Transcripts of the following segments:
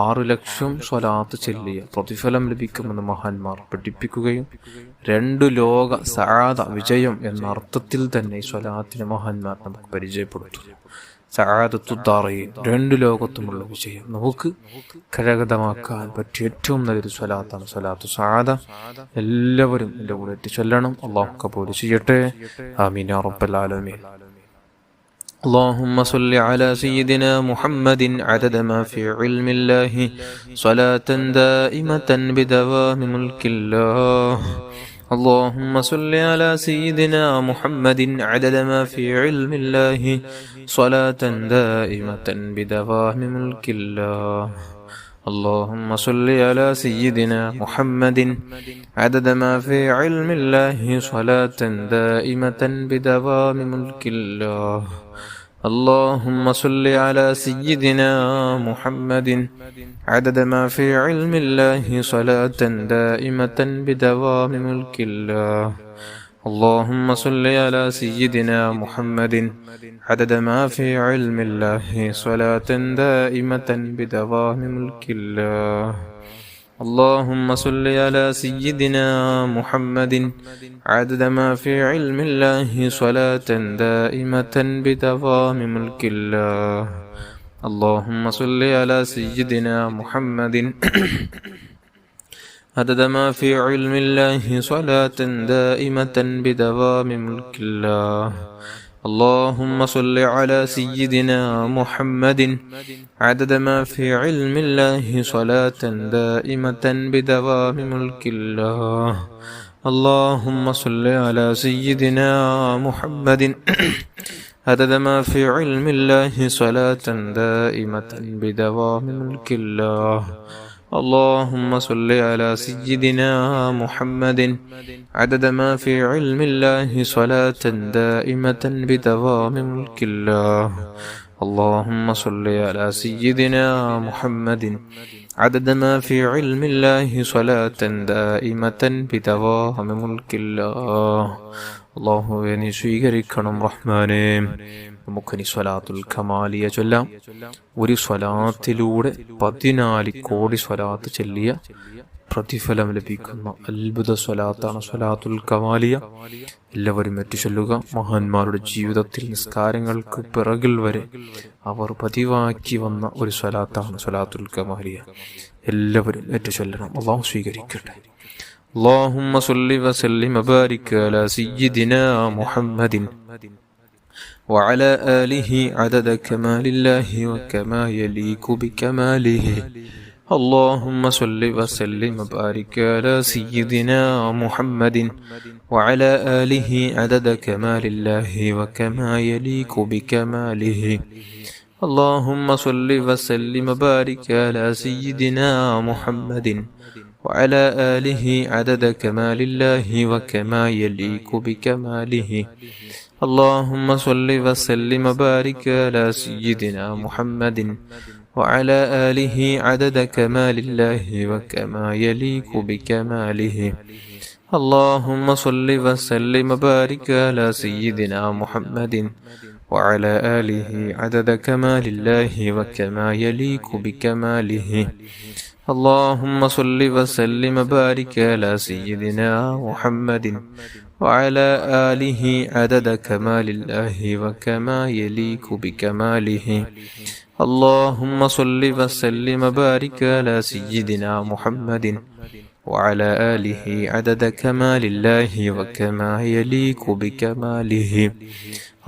6 ലക്ഷം സ്വലാത്ത് ചൊല്ലിയ പ്രതിഫലം ലഭിക്കുമെന്ന് മഹാന്മാർ പഠിപ്പിക്കുകയും 2 ലോക സആദ വിജയം എന്ന അർത്ഥത്തിൽ തന്നെ ഈ സ്വലാത്തിനെ മഹാന്മാർ നമുക്ക് പരിചയപ്പെടുത്തുന്നു. സആദത്തുദ്ദാറൈൻ 2 ലോകത്തുമുള്ള വിജയം നമുക്ക് കരഗതമാക്കാൻ പറ്റിയ ഏറ്റവും നല്ലൊരു സ്വലാത്താണ് സ്വലാത്തു സആദ. എല്ലാവരും എൻ്റെ കൂടെ ചൊല്ലണം. അല്ലാഹു കബൂൽ ചെയ്യട്ടെ. ആമീൻ യാ റബ്ബൽ ആലമീൻ. اللهم صل على سيدنا محمد عدد ما في علم الله صلاة دائمة بدوام ملك الله. اللهم صل على سيدنا محمد عدد ما في علم الله صلاة دائمة بدوام ملك الله. اللهم صل على سيدنا محمد عدد ما في علم الله صلاة دائمة بدوام ملك الله. اللهم صل على سيدنا محمد عدد ما في علم الله صلاة دائمة بدوام ملك الله. اللهم صل على سيدنا محمد عدد ما في علم الله صلاة دائمة بدوام ملك الله. اللهم صل على سيدنا محمد عدد ما في علم الله صلاة دائمة بدوام ملك الله. اللهم صل على سيدنا محمد عدد ما في علم الله صلاة دائمة بدوام ملك الله. اللهم صل على سيدنا محمد عدد ما في علم الله صلاة دائمة بدوام ملك الله. اللهم صل على سيدنا محمد عدد ما في علم الله صلاة دائمة بدوام ملك الله. اللهم صل على سيدنا محمد عدد ما في علم الله صلاة دائمة بدوام ملك الله. اللهم صل على سيدنا محمد عدد ما في علم الله صلاة دائمة بدوام ملك الله. അല്ലാഹുവേ നീ സ്വീകരിക്കണം റഹ്മാനേ. നമുക്കിനി സ്വലാത്തുൽ കമാലിയ ചൊല്ലാം. ഒരു സ്വലാത്തിലൂടെ 14 കോടി സ്വലാത്ത് ചൊല്ലിയ പ്രതിഫലം ലഭിക്കുന്ന അത്ഭുത സ്വലാത്താണ് സ്വലാത്തുൽ കമാലിയ. എല്ലാവരും ഏറ്റു ചൊല്ലുക. മഹാന്മാരുടെ ജീവിതത്തിൽ നിസ്കാരങ്ങൾക്ക് പിറകിൽ വരെ അവർ പതിവാക്കി വന്ന ഒരു സ്വലാത്താണ് സ്വലാത്തുൽ കമാലിയ. എല്ലാവരും ഏറ്റു ചൊല്ലണം. അല്ലാഹു സ്വീകരിക്കട്ടെ. اللهم صل وسلم وبارك على سيدنا محمد وعلى آله عدد كمال الله وكما يليق بكماله. اللهم صل وسلم وبارك على سيدنا محمد وعلى آله عدد كمال الله وكما يليق بكماله. اللهم صل وسلم وبارك على سيدنا محمد وعلى آله عدد كمال الله وكما يليق بكماله. اللهم صل وسلم وبارك على سيدنا محمد وعلى آله عدد كمال الله وكما يليق بكماله. اللهم صل وسلم وبارك على سيدنا محمد وعلى آله عدد كمال الله وكما يليق بكماله. اللهم صل وسلم وبارك على سيدنا محمد وعلى آله عدد كمال الله وكما يليق بكماله. اللهم صل وسلم وبارك على سيدنا محمد وعلى آله عدد كمال الله وكما يليق بكماله.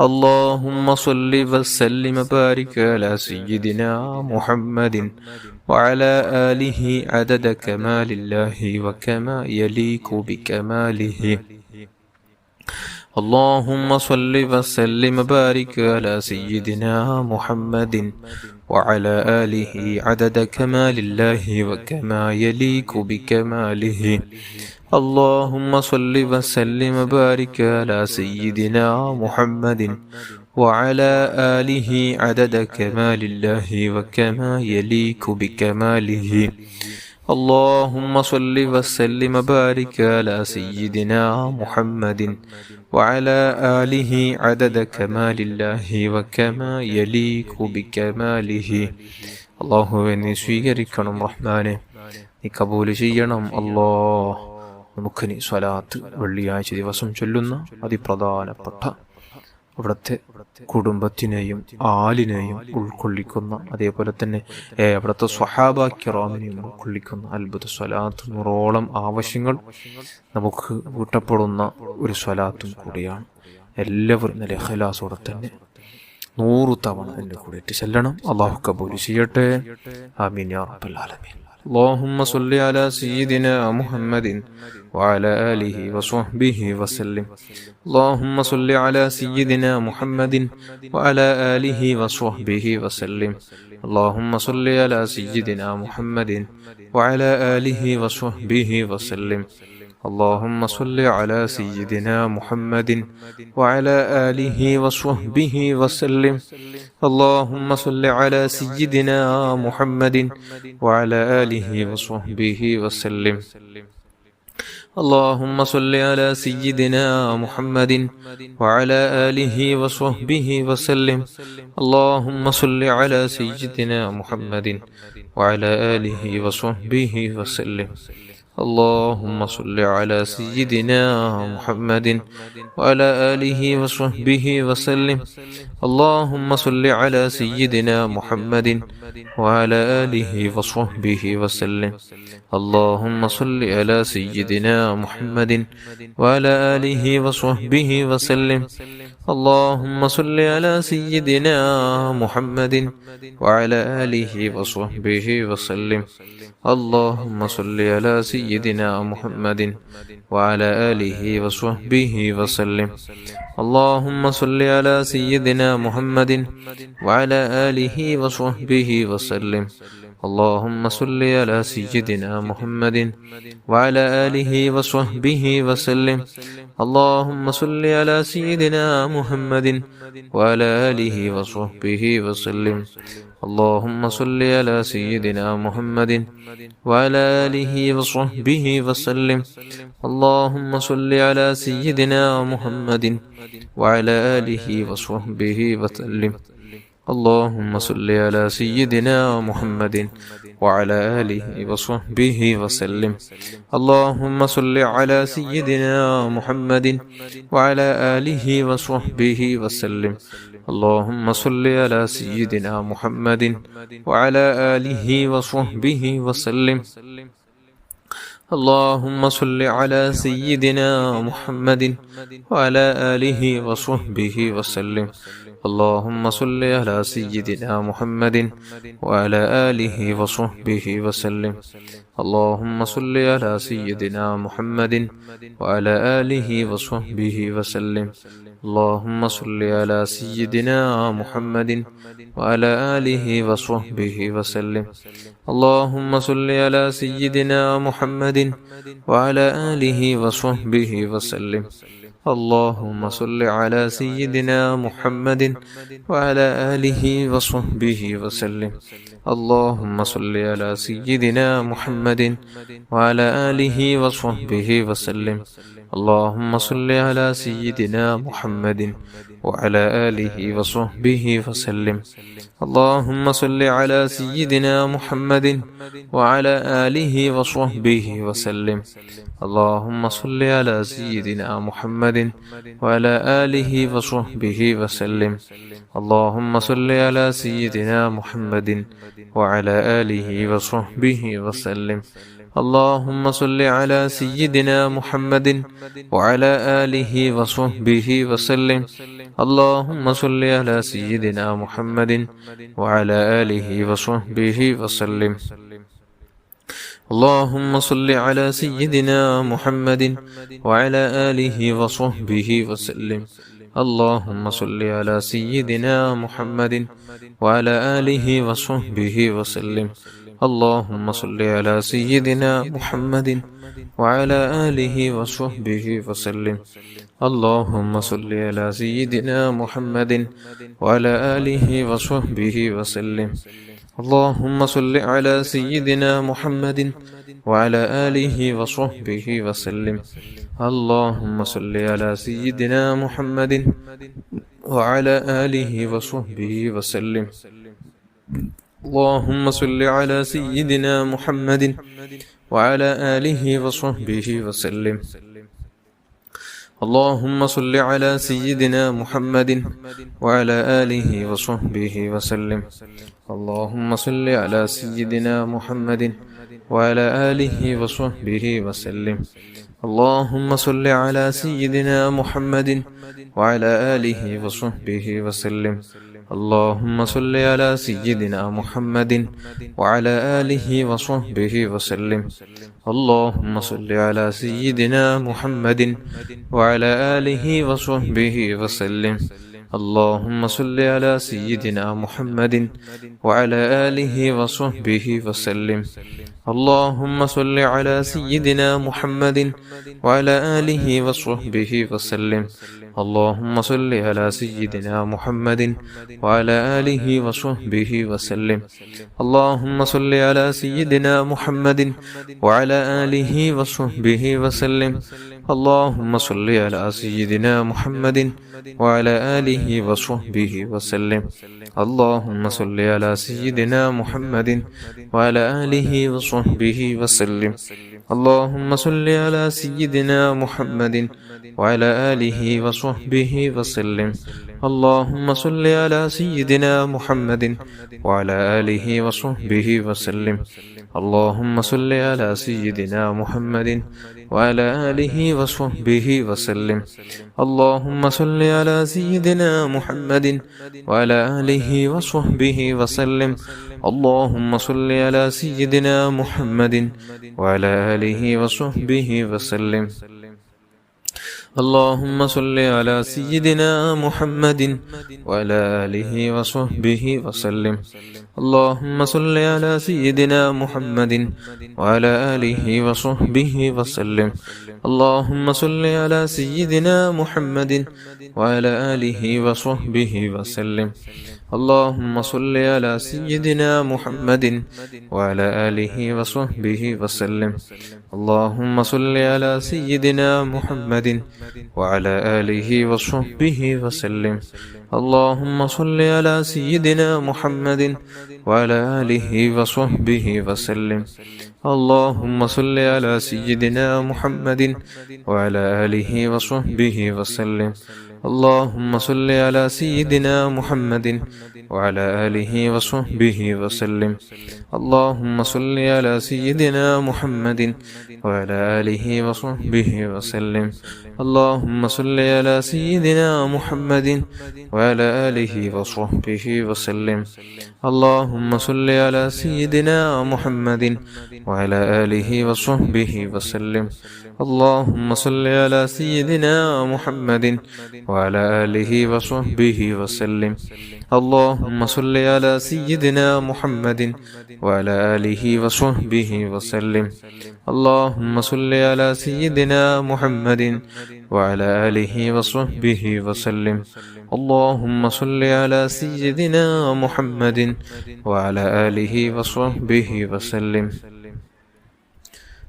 اللهم صل وسلم وبارك على سيدنا محمد وعلى آله عدد كمال الله وكما يليق بكماله. اللهم صل وسلم وبارك على سيدنا محمد وعلى آله عدد كمال الله وكما يليق بكماله. اللهم صل وسلم وبارك على سيدنا محمد وعلى آله عدد كمال الله وكما يليق بكماله. اللهم صل وسلم وبارك على سيدنا محمد وعلى آله عدد كمال الله وكما يليق بكماله. അള്ളാഹുവെ നീ സ്വീകരിക്കണം റഹ്മാനെ, നീ കബൂൽ ചെയ്യണം അല്ലാ. നമുക്ക് നീ സ്വലാത്ത് വെള്ളിയാഴ്ച ദിവസം ചൊല്ലുന്ന അതിപ്രധാനപ്പെട്ട അവിടുത്തെ കുടുംബത്തിനെയും ആലിനെയും ഉൾക്കൊള്ളിക്കുന്ന, അതേപോലെ തന്നെ അവിടുത്തെ സ്വഹാബ കിറാമിനെയും ഉൾക്കൊള്ളിക്കുന്ന അത്ഭുത സ്വലാത്ത്, 100ഓളം ആവശ്യങ്ങൾ നമുക്ക് കൂട്ടപ്പെടുന്ന ഒരു സ്വലാത്തും കൂടിയാണ്. എല്ലാവരും നല്ല ഇഖ്ലാസോടെ തന്നെ 100 തവണ എൻ്റെ കൂടെ ചെല്ലണം. അല്ലാഹു കബൂൽ ചെയ്യട്ടെ. ആമീൻ യാ റബ്ബൽ ആലമീൻ. اللهم صل على سيدنا محمد وعلى آله وصحبه وسلم. اللهم صل على سيدنا محمد وعلى آله وصحبه وسلم. اللهم صل على سيدنا محمد وعلى آله وصحبه وسلم. اللهم صل على سيدنا محمد وعلى آله وصحبه وسلم. اللهم صل على سيدنا محمد وعلى آله وصحبه وسلم. اللهم صل على سيدنا محمد وعلى آله وصحبه وسلم. اللهم صل على سيدنا محمد وعلى آله وصحبه وسلم. اللهم صل على سيدنا محمد وعلى آله وصحبه وسلم. اللهم صل على سيدنا محمد وعلى آله وصحبه وسلم. اللهم صل على سيدنا محمد وعلى آله وصحبه وسلم. اللهم صل على سيدنا محمد وعلى آله وصحبه وسلم. اللهم صل على سيدنا محمد وعلى آله وصحبه وسلم. اللهم صل على سيدنا محمد وعلى آله وصحبه وسلم. اللهم صل على سيدنا محمد وعلى آله وصحبه وسلم. اللهم صل على سيدنا محمد وعلى آله وصحبه وسلم. اللهم صل على سيدنا محمد وعلى آله وصحبه وسلم. اللهم صل على سيدنا محمد وعلى آله وصحبه وسلم. اللهم صل على سيدنا محمد وعلى آله وصحبه وسلم. اللهم صل على سيدنا محمد وعلى آله وصحبه وسلم. اللهم صل على سيدنا محمد وعلى آله وصحبه وسلم. اللهم صل على سيدنا محمد وعلى آله وصحبه وسلم. اللهم صل على سيدنا محمد وعلى آله وصحبه وسلم. اللهم صل على سيدنا محمد وعلى آله وصحبه وسلم. اللهم صل على سيدنا محمد وعلى آله وصحبه وسلم. اللهم صل على سيدنا محمد وعلى آله وصحبه وسلم. اللهم صل على سيدنا محمد وعلى آله وصحبه وسلم. اللهم صل على سيدنا محمد وعلى آله وصحبه وسلم. اللهم صل على سيدنا محمد وعلى آله وصحبه وسلم. اللهم صل على سيدنا محمد وعلى آله وصحبه وسلم. اللهم صل على سيدنا محمد وعلى آله وصحبه وسلم. اللهم صل على سيدنا محمد وعلى آله وصحبه وسلم. اللهم صل على سيدنا محمد وعلى آله وصحبه وسلم. اللهم صل على سيدنا محمد وعلى آله وصحبه وسلم. اللهم صل على سيدنا محمد وعلى آله وصحبه وسلم. اللهم صل على سيدنا محمد وعلى آله وصحبه وسلم. اللهم صل على سيدنا محمد وعلى آله وصحبه وسلم. اللهم صل على سيدنا محمد وعلى آله وصحبه وسلم. اللهم صل على سيدنا محمد وعلى آله وصحبه وسلم. اللهم صل على سيدنا محمد وعلى آله وصحبه وسلم. اللهم صل على سيدنا محمد وعلى آله وصحبه وسلم. اللهم صل على سيدنا محمد وعلى آله وصحبه وسلم. اللهم صل على سيدنا محمد وعلى آله وصحبه وسلم. اللهم صل على سيدنا محمد وعلى آله وصحبه وسلم. اللهم صل على سيدنا محمد وعلى آله وصحبه وسلم. اللهم صل على سيدنا محمد وعلى آله وصحبه وسلم. اللهم صل على سيدنا محمد وعلى آله وصحبه وسلم. اللهم صل على سيدنا محمد وعلى آله وصحبه وسلم. اللهم صل على سيدنا محمد وعلى آله وصحبه وسلم. اللهم صل على سيدنا محمد وعلى آله وصحبه وسلم. اللهم صل على سيدنا محمد وعلى آله وصحبه وسلم. اللهم صل على سيدنا محمد وعلى آله وصحبه وسلم. اللهم صل على سيدنا محمد وعلى آله وصحبه وسلم. اللهم صل على سيدنا محمد وعلى آله وصحبه وسلم. اللهم صل على سيدنا محمد وعلى آله وصحبه وسلم. اللهم صل على سيدنا محمد وعلى آله وصحبه وسلم. اللهم صل على سيدنا محمد وعلى آله وصحبه وسلم. اللهم صل على سيدنا محمد وعلى آله وصحبه وسلم. اللهم صل على سيدنا محمد وعلى آله وصحبه وسلم. اللهم صل على سيدنا محمد وعلى آله وصحبه وسلم. اللهم صل على سيدنا محمد وعلى آله وصحبه وسلم. اللهم صل على سيدنا محمد وعلى آله وصحبه وسلم. اللهم صل على سيدنا محمد وعلى آله وصحبه وسلم. اللهم صل على سيدنا محمد وعلى آله وصحبه وسلم. اللهم صل على سيدنا محمد وعلى آله وصحبه وسلم. اللهم صل على سيدنا محمد وعلى آله وصحبه وسلم. اللهم صل على سيدنا محمد وعلى آله وصحبه وسلم. اللهم صل على سيدنا محمد وعلى آله وصحبه وسلم. اللهم صل على سيدنا محمد وعلى آله وصحبه وسلم. اللهم صل على سيدنا محمد وعلى آله وصحبه وسلم. اللهم صل على سيدنا محمد وعلى آله وصحبه وسلم. اللهم صل على سيدنا محمد وعلى آله وصحبه وسلم. اللهم صل على سيدنا محمد وعلى آله وصحبه وسلم.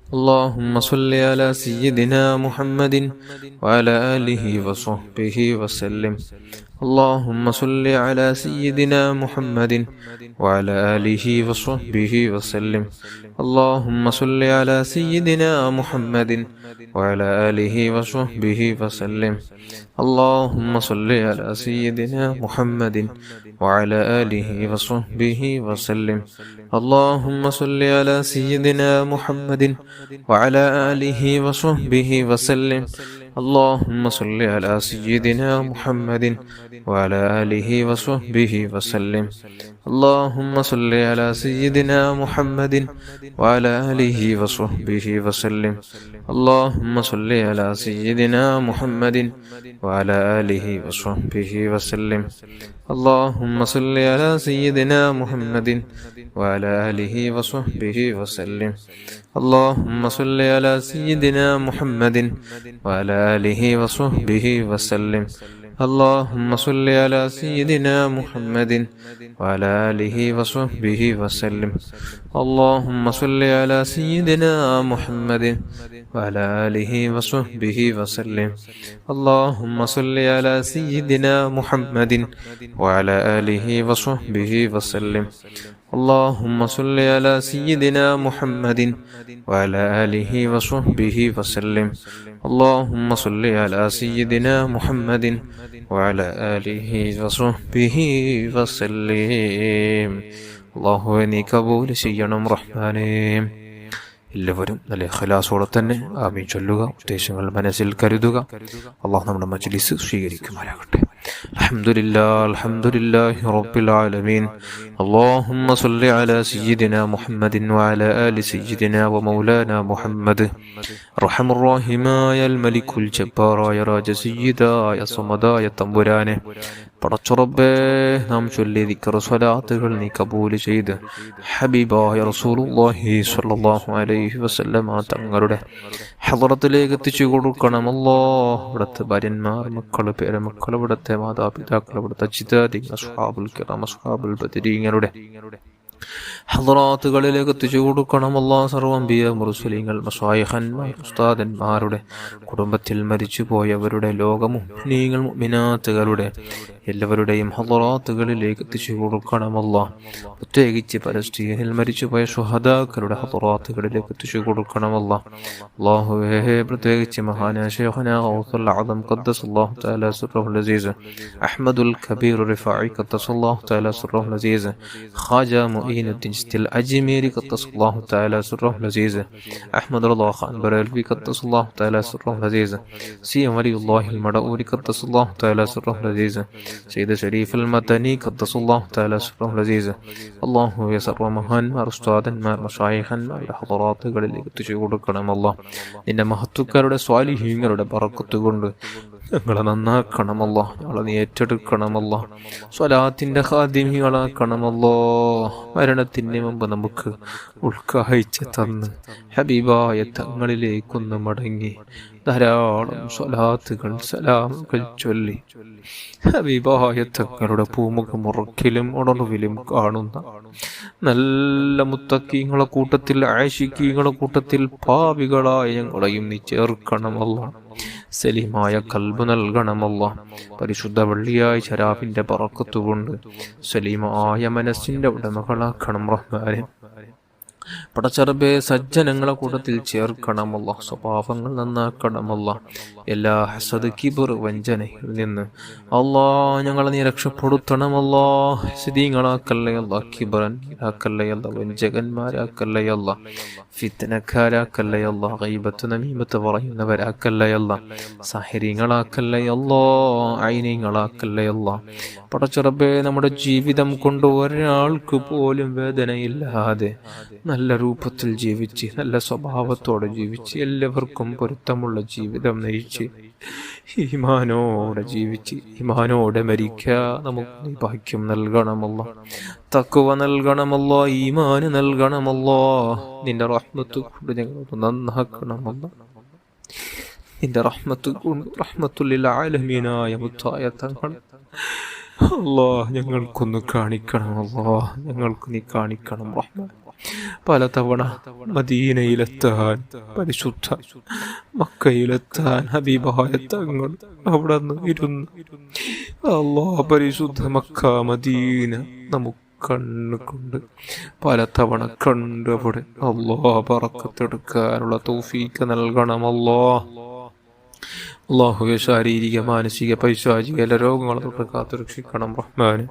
اللهم صل على سيدنا محمد وعلى آله وصحبه وسلم. اللهم صل على سيدنا محمد وعلى آله وصحبه وسلم. اللهم صل على سيدنا محمد وعلى آله وصحبه وسلم. اللهم صل على سيدنا محمد وعلى آله وصحبه وسلم. اللهم صل على سيدنا محمد وعلى آله وصحبه وسلم. اللهم صل على سيدنا محمد وعلى آله وصحبه وسلم. اللهم صل على سيدنا محمد وعلى آله وصحبه وسلم. اللهم صل على سيدنا محمد وعلى آله وصحبه وسلم. اللهم صل على سيدنا محمد وعلى آله وصحبه وسلم. اللهم صل على سيدنا محمد وعلى آله وصحبه وسلم. اللهم صل على سيدنا محمد وعلى آله وصحبه وسلم. اللهم صل على سيدنا محمد وعلى آله وصحبه وسلم. اللهم صل على سيدنا محمد وعلى آله وصحبه وسلم. اللهم صل على سيدنا محمد وعلى آله وصحبه وسلم. അല്ലാഹുവേ നീ കബൂൽ ചെയ്യണം റഹ്മാനേ. എല്ലാവരും നല്ല ഇഖ്ലാസോടെ തന്നെ ആമീൻ ചൊല്ലുക, ഉദ്ദേശങ്ങൾ മനസ്സിൽ കരുതുക. അല്ലാഹു നമ്മുടെ മജ്ലിസ് സ്വീകരിക്കുമാറാകട്ടെ. അൽഹംദുലില്ലാഹി റബ്ബിൽ ആലമീൻ. اللهم صل على سيدنا محمد وعلى آل سيدنا ومولانا محمد. رحم الراحماയ മലിക്കുൽ ജബ്ബാറായ രാജ സയ്യിദായ സമദായ തമ്പുരാനെ, പടച്ചുറബ്ബേ നാം ചൊല്ലിയ ദിക്ർ സ്വലാത്തുകൾ നീ കബൂൽ ചെയ്ത് ഹബീബായ റസൂലുള്ളാഹി സ്വല്ലല്ലാഹു അലൈഹി വസല്ലമ തങ്ങളുടെ ഹളറത്തിലേക്ക് എത്തിച്ചു കൊടുക്കണം അല്ലാഹ്. ഇവിടുത്തെ ഭാര്യന്മാർ, മക്കൾ, പേരമക്കൾ, ഇവിടുത്തെ മാതാപിതാക്കൾ, ഇവിടുത്തെ അജ്ദാദികൾ, അസ്ഹാബുൽ കിറാം, അസ്ഹാബുൽ ബദരീങ്ങളുടെ ഹളറാത്തുകളിലേക്ക് എത്തിച്ചു കൊടുക്കണം അല്ലാഹ്. സർവ്വംബിയ മുർസലീങ്ങൾ, മശായിഖന്മാർ, ഉസ്താദന്മാരുടെ കുടുംബത്തിൽ മരിച്ചു പോയവരുടെ, ലോകമുഅ്മിനീങ്ങൾ മുഅ്മിനാത്തുകളുടെ എല്ലാവരുടെയും ഹളറാത്തുകളിലേക്ക് എത്തിച്ചു കൊടുക്കണം അല്ലാഹ്. പ്രത്യേകിച്ച് പലസ്തീനിൽ മരിച്ചുപോയ ശുഹദാക്കളുടെ ഹളറാത്തുകളിലേക്ക് എത്തിച്ചു കൊടുക്കണം അല്ലാഹ്. അല്ലാഹുവേ, പ്രത്യേകിച്ച് മഹാനായ ശൈഖുനാ ഗൗസുൽ അഅ്ദം ഖദ്ദസല്ലാഹു തആല സിർറഹുൽ അസീസ്, അഹ്മദുൽ കബീർ റിഫാഇ ഖദ്ദസല്ലാഹു തആല സിർറഹുൽ അസീസ്, ഖാജ മുഈനുദ്ദീൻ ചിസ്തിൽ അജ്മീരി ഖദ്ദസല്ലാഹു തആല സിർറഹുൽ അസീസ്, അഹ്മദ് റളാ ഖാൻ ബറൽവി ഖദ്ദസല്ലാഹു തആല സിർറഹുൽ അസീസ്, സി വലിയുല്ലാഹിൽ മദഊരി ഖദ്ദസല്ലാഹു തആല സിർറഹുൽ അസീസ്, സയ്യിദ് ശരീഫുൽ മദനി ഖദ്ദസല്ലാഹു തആല സിർറഹുൽ അസീസ്. അല്ലാഹുവേ, സർവ്വ മഹാന്മാർ, ഉസ്താദന്മാർ, മശായിഖന്മാരുടെ ഹളറാത്തുകളിലേക്ക് എത്തിച്ചു കൊടുക്കണം അല്ലാഹ്. നിന്റെ മഹത്തുക്കളുടെ സ്വാലിഹീങ്ങളുടെ ബറക്കത്ത് കൊണ്ട് ഞങ്ങളെ നന്നാക്കണമല്ലോ, ഞങ്ങളെ നീ ഏറ്റെടുക്കണമല്ലോ, സ്വലാത്തിന്റെ ഖാദിമികളാക്കണമല്ലോ. മരണത്തിന് മുമ്പ് നമുക്ക് ഉൾക്കാഴ്ച തന്ന് ഹബീബായ തങ്ങളിലേക്കൊന്ന് മടങ്ങി ധാരാളം സ്വലാത്തുകൾ, സലാമുകൾ ചൊല്ലി ഹബീബായ തങ്ങളുടെ പൂമുഖം ഉറക്കിലും ഉണർവിലും കാണുന്ന നല്ല മുത്തക്കീങ്ങളെ കൂട്ടത്തിൽ, ആശിക്കീങ്ങളെ കൂട്ടത്തിൽ പാപികളായ ഞങ്ങളെയും നീ ചേർക്കണമല്ലോ. സലീമായ കൽബ് നൽകണമല്ലോ. പരിശുദ്ധ വെള്ളിയായ ശരാഫിന്റെ ബറക്കത്തുകൊണ്ട് സലീമായ മനസ്സിന്റെ ഉടമകളാക്കണം റഹ്മാനെ. പടച്ചറബേ, സജ്ജനങ്ങളെ കൂട്ടത്തിൽ ചേർക്കണമല്ല. സ്വഭാവങ്ങൾ നന്നാക്കണമല്ല. എല്ലാ ഹസദ്, കിബർ, വഞ്ചനയിൽ നിന്ന് അല്ലാ ഞങ്ങളെ നീ രക്ഷപ്പെടുത്തണമല്ല. ഹസദീങ്ങളാക്കല്ലയല്ല, കിബറന്മാരാക്കല്ലയല്ല, വഞ്ചകന്മാരാക്കല്ലയല്ല, ഫിത്നക്കാരാക്കല്ലയല്ല, ഗൈബത്ത് നമീമത്ത് പറയുന്നവരാക്കല്ലയല്ല, സഹരീങ്ങളാക്കല്ലയല്ല, ഐനീങ്ങളാക്കല്ലയല്ല. പടച്ചറബേ, നമ്മുടെ ജീവിതം കൊണ്ട് ഒരാൾക്ക് പോലും വേദനയില്ലാതെ നല്ല രൂപത്തിൽ ജീവിച്ച്, നല്ല സ്വഭാവത്തോടെ ജീവിച്ച്, എല്ലാവർക്കും പൊരുത്തമുള്ള ജീവിതം നയിച്ച്, ഈമാനോടെ ജീവിച്ച് ഈമാനോടെ മരിക്കാ നമുക്ക് നീ ഭാഗ്യം നൽകണമല്ലോ. തഖ്വ നൽകണമല്ലോ, ഈമാന് നൽകണമല്ലോ. നിന്റെ റഹ്മത്ത് കൊണ്ട് ഞങ്ങൾ നന്നാക്കണമല്ലോ. നിന്റെ റഹ്മത്ത് കൊണ്ട് റഹ്മത്തുൽ ലിൽ ആലമീനായ മുത്തായ തങ്ങൾ അല്ലാഹ് ഞങ്ങൾക്കൊന്ന് കാണിക്കണമല്ലോ. ഞങ്ങൾക്ക് നീ കാണിക്കണം റഹ്മാൻ. പലതവണ മദീനയിലെത്താൻ, പരിശുദ്ധ മക്കയിലെത്താൻ ഹബീബായ തങ്ങൾ അവിടെ നിന്ന് ഇരുന്ന് അല്ലാഹ് പരിശുദ്ധ മക്ക മദീന നമുക്ക് കണ്ണുകൊണ്ട് പലതവണ കണ്ട് അവിടെ അല്ലാഹ് ബറക്കത്തെടുക്കാനുള്ള തൗഫീഖ് നൽകണമല്ലോ. അല്ലാഹുവേ, ശാരീരിക, മാനസിക, പൈശാചിക എല്ലാ രോഗങ്ങളെ തൊട്ട് കാത്തുരക്ഷിക്കണം റഹ്മാനെ.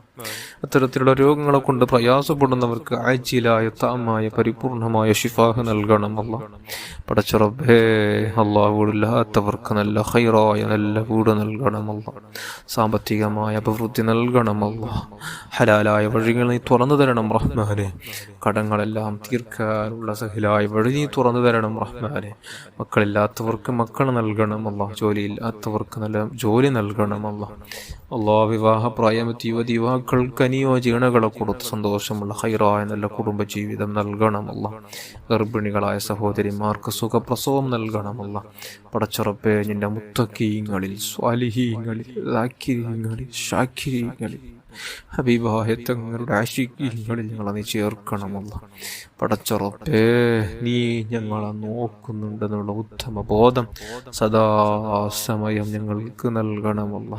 അത്തരത്തിലുള്ള രോഗങ്ങളെ കൊണ്ട് പ്രയാസപ്പെടുന്നവർക്ക് ആജിലായ താമായ പരിപൂർണമായ ശിഫാഹ് നൽകണം അല്ലാഹ്. പടച്ച റബ്ബേ, അല്ലാഹ് വീടില്ലാത്തവർക്ക് നല്ല ഖൈറായ നല്ല വീട് നൽകണം അല്ലാഹ്. സാമ്പത്തികമായ അഭിവൃദ്ധി നൽകണം അല്ലാഹ്. ഹലാലായ വഴികൾ നീ തുറന്നു തരണം റഹ്മാനെ. കടങ്ങളെല്ലാം തീർക്കാനുള്ള സഹിലായ വഴി നീ തുറന്നു തരണം റഹ്മാനെ. മക്കളില്ലാത്തവർക്ക് മക്കൾ നൽകണം അല്ലാഹ്. ജോലിയില്ലാത്തവർക്ക് നല്ല ജോലി നൽകണം അല്ലാഹ്. അല്ലാഹ്, വിവാഹപ്രായമെത്തിയ യുവാക്കൾക്ക് അനുയോജ്യകളെ കൊടുത്ത് സന്തോഷമുള്ള ഖൈറായ നല്ല കുടുംബജീവിതം നൽകണം അല്ലാഹ്. ഗർഭിണികളായ സഹോദരിമാർക്ക് സുഖപ്രസവം നൽകണം അല്ലാഹ്. പടച്ച റബ്ബേ, നിന്റെ മുത്തഖീങ്ങളിൽ, സ്വാലിഹീങ്ങളിൽ, ദാക്കിരീങ്ങളിൽ, ഷാക്കിരീങ്ങളിൽ, ഹബീബായ തങ്ങളുടെ ആശിഖീങ്ങളിൽ ഞങ്ങളെ നീ ചേർക്കണമല്ല. പടച്ച റബ്ബേ, നീ ഞങ്ങളെ നോക്കുന്നുണ്ടെന്നുള്ള ഉത്തമ ബോധം സദാസമയം ഞങ്ങൾക്ക് നൽകണമല്ല.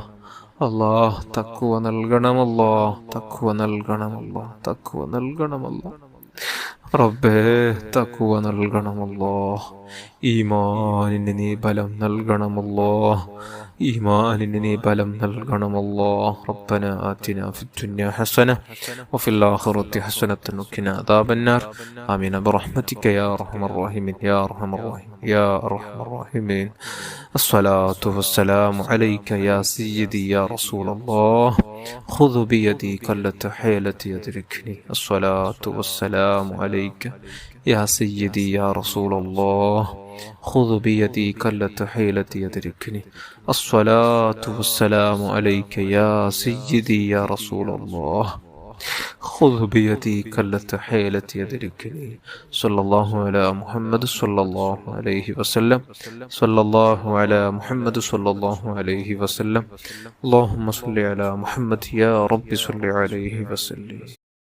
അല്ലാഹ് തഖ്വ നൽകണമല്ലോ, തഖ്വ നൽകണമല്ലോ, തഖ്വ നൽകണമല്ലോ. റബ്ബേ തഖ്വ നൽകണമല്ലോ. ഈമാനിന് നീ ബലം നൽകണമല്ലോ, ഈമാനിന് നീ ബലം നൽകണമല്ലോ. റബ്ബന ആതിനാ ഫിദ്ദുനിയ ഹസന വഫിൽ ആഖിറതി ഹസനതൻ വഖിനാ അദാബന്നാർ. ആമീൻ ബിറഹ്മതിക യാ അർഹമർ റഹീമീൻ യാ അർഹമർ റഹീമീൻ യാ അർഹമർ റഹീമീൻ. അസ്സലാത്തു വസ്സലാമു അലൈക യാ സയ്യിദി യാ റസൂലല്ലാഹ്. ഖുദ് ബിയദി ഖല്ലത ഹീലതി യദ്രിക്നി. അസ്സലാത്തു വസ്സലാമു അലൈക യാ സയ്യിദി യാ റസൂലല്ലാഹ്. خذ بيدي كلة حيلتي يدركني. الصلاة والسلام عليك يا سيدي يا رسول الله. خذ بيدي كلة حيلتي يدركني. صلى الله على محمد صلى الله عليه وسلم. صلى الله على محمد صلى الله عليه وسلم. اللهم صل على محمد يا رب صل عليه وسلم.